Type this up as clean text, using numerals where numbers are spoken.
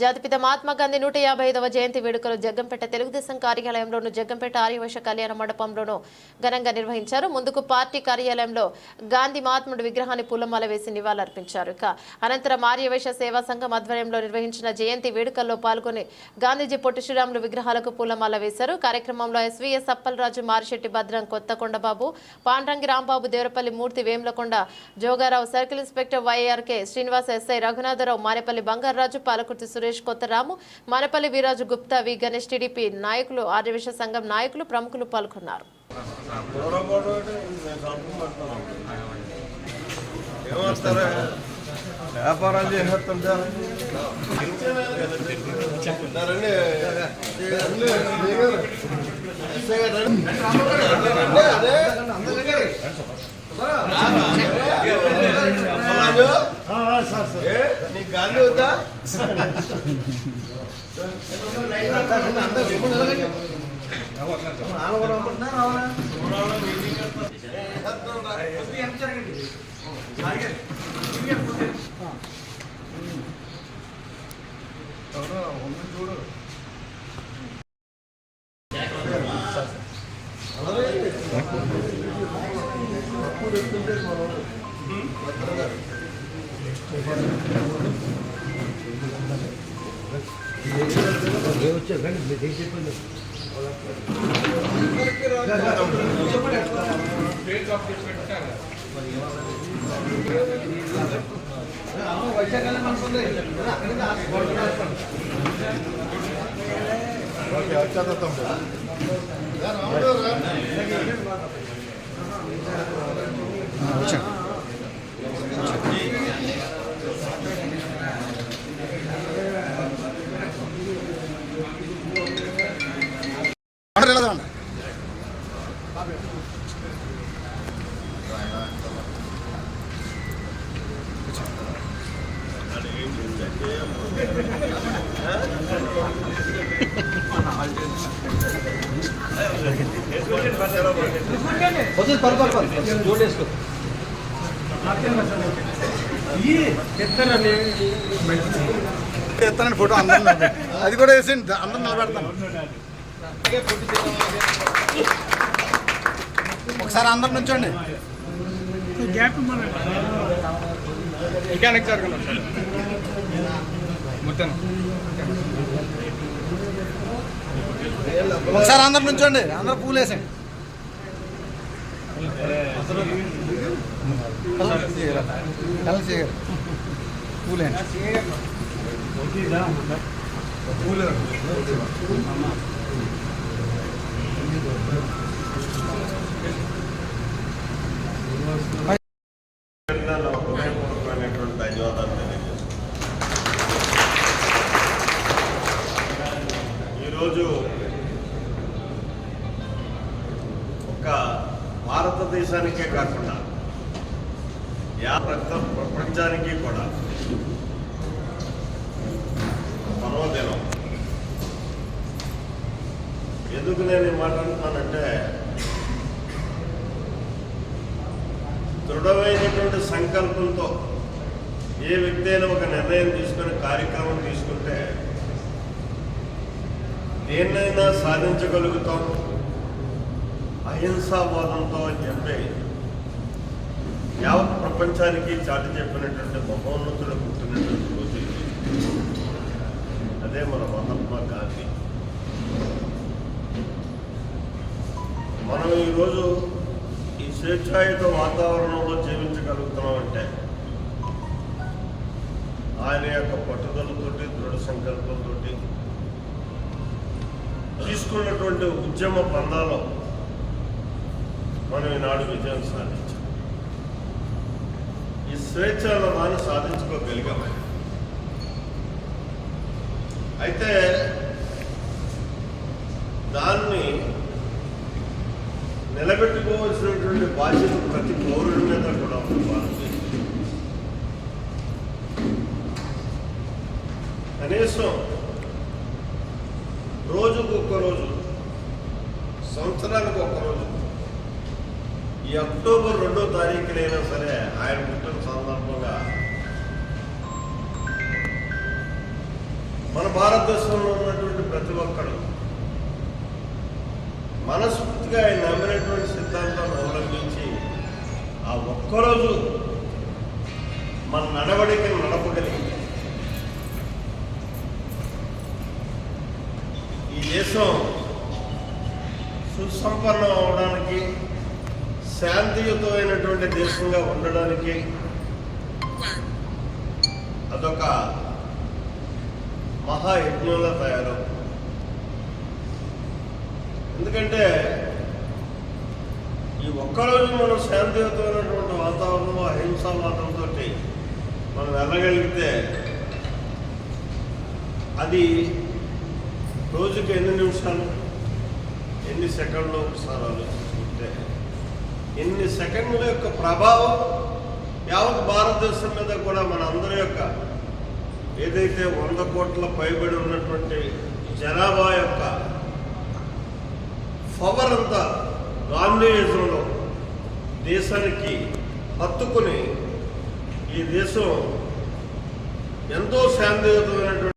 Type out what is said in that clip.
జాతిపిత మహాత్మా గాంధీ 155వ జయంతి వేడుకలు జగ్గంపేట తెలుగుదేశం కార్యాలయంలోను జగ్గంపేట ఆర్యవైశ్య కళ్యాణ మండపంలోను ఘనంగా నిర్వహించారు. ముందుకు పార్టీ కార్యాలయంలో గాంధీ మహాత్ముడి విగ్రహాన్ని పూలమాల వేసి నివాళులర్పించారు. అనంతరం ఆర్యవైశ్య సేవా సంఘం ఆధ్వర్యంలో నిర్వహించిన జయంతి వేడుకల్లో పాల్గొని గాంధీజీ పొట్టి శ్రీరాములు విగ్రహాలకు పూలమాల వేశారు. కార్యక్రమంలో SVS Appalaraju, Marisetti Bhadram, Kothakondababu, Pandrangi Rambabu, Devarapalli Murthy, Vemulakonda Jogarao, circle inspector YRK Srinivasa, SI Raghunatharao, Manepalli Bangararaju, Palakurthi Suresh, Kottaramu, Manepalli Veeraju Gupta, V Ganesh, TDP నాయకులు, ఆర్యవైశ్య సంఘం నాయకులు, ప్రముఖులు పాల్గొన్నారు. గాంధీ వద్దా చూడు ఎత్తానండి ఫోటో అందరూ అది కూడా వేసి అందరూ నిలబెడతాను. ఒకసారి అందరు నుంచోండి. ఒకసారి అందరు నుంచోండి, అందరూ పూలు వేసండి. పూలేండి ధన్యవాదాలు తెలియజేస్తాను. ఈరోజు ఒక భారతదేశానికే కాకుండా ప్రపంచానికి కూడా పర్వదినం. ఎందుకు నేను మాట్లాడుతున్నానంటే, దృఢమైనటువంటి సంకల్పంతో ఏ వ్యక్తి అయినా ఒక నిర్ణయం తీసుకొని కార్యక్రమం తీసుకుంటే దేన్నైనా సాధించగలుగుతాం. అహింసావాదంతో అని చెప్పి యావత్ ప్రపంచానికి చాటి చెప్పినటువంటి మహోన్నతుడు పుట్టినటువంటి రోజు అదే మన మహాత్మా గాంధీ. మనం ఈరోజు ఈ స్వేచ్ఛాయుత వాతావరణంలో జీవించగలుగుతున్నామంటే ఆయన యొక్క పట్టుదలతోటి, దృఢ సంకల్పంతో తీసుకున్నటువంటి ఉద్యమ బంధాలు మనం ఈనాడు విజయం సాధించాం. ఈ స్వేచ్ఛలో దాన్ని సాధించుకోగలిగాం. అయితే దాన్ని నిలబెట్టుకోవాల్సినటువంటి బాధ్యత ప్రతి పౌరుడి మీద కూడా ఉంది. కనీసం రోజుకు ఒక్కరోజు, సంవత్సరానికి ఒక్కరోజు, ఈ అక్టోబర్ 2వ తారీఖునైనా సరే ఆయన పుట్టిన సందర్భంగా మన భారతదేశంలో ఉన్నటువంటి ప్రతి ఒక్కరు మనస్ఫూర్తిగా ఆయన నమ్మినటువంటి సిద్ధాంతాన్ని అవలంబించి ఆ ఒక్కరోజు మన నడవడికను నడపగలిగింది. ఈ దేశం సుసంపన్నం అవడానికి, శాంతియుతమైనటువంటి దేశంగా ఉండడానికి అదొక మహాయజ్ఞంగా తయారవుతుంది. ఎందుకంటే ఈ ఒక్కరోజు మనం శాంతియుతమైనటువంటి వాతావరణం, అహింసావాదంతో మనం వెళ్ళగలిగితే అది రోజుకి ఎన్ని నిమిషాలు, ఎన్ని సెకండ్లు ఒకసారి ఆలోచించుకుంటే ఎన్ని సెకండ్ల యొక్క ప్రభావం యావత్ భారతదేశం మీద కూడా మన అందరి యొక్క ఏదైతే 100 కోట్ల పైబడి ఉన్నటువంటి జనాభా యొక్క పవర్ అంతా గాంధీయిజంలో దేశానికి హత్తుకుని ఈ దేశం ఎంతో శాంతియుతమైనటువంటి